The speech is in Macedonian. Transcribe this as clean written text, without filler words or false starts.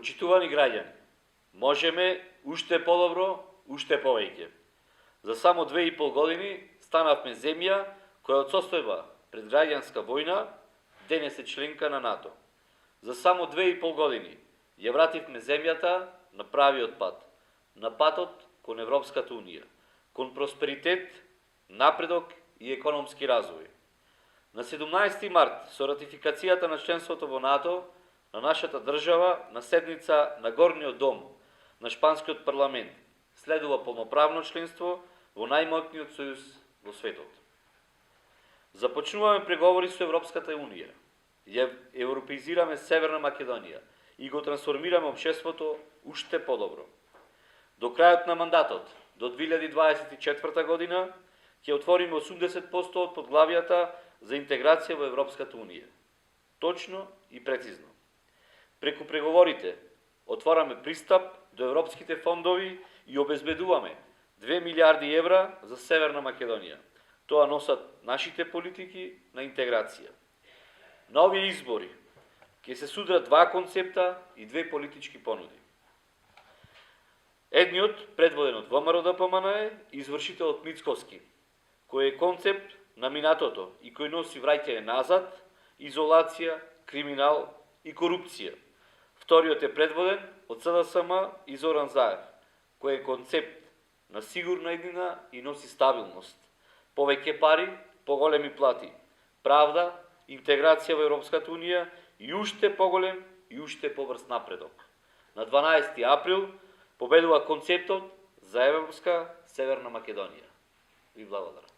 Почитувани граѓани, можеме уште подобро, уште повеќе. За само 2,5 години станавме земја која од состојба пред граѓанска војна денес е членка на НАТО. За само 2,5 години ја вративме земјата на правиот пат, на патот кон Европската Унија, кон просперитет, напредок и економски развој. На 17 март, со ратификацијата на членството во НАТО, на нашата држава, на седница на Горниот дом на Шпанскиот парламент, следува полноправно членство во најмоćниот сојуз во светот. Започнуваме преговори со Европската Унија, ја европеизираме Северна Македонија и го трансформираме општеството уште подобро. До крајот на мандатот, до 2024 година, ќе отвориме 80% од подглавијата за интеграција во Европската Унија. Точно и прецизно. Преку преговорите отвараме пристап до европските фондови и обезбедуваме 2 милиарди евра за Северна Македонија. Тоа носат нашите политики на интеграција. На овие избори ќе се судрат два концепта и две политички понуди. Едниот, предводен од ВМРО ДПМНЕ, и извршителот Мицковски, кој е концепт на минатото и кој носи враќање назад, изолација, криминал и корупција. Вториот е предводен од СДСМ и Зоран Заев, кој е концепт на сигурна иднина и носи стабилност. Повеќе пари, поголеми плати, правда, интеграција во Европската Унија и уште поголем и уште побрз напредок. На 12 април победува концептот за Европска Северна Македонија. Ви благодарам.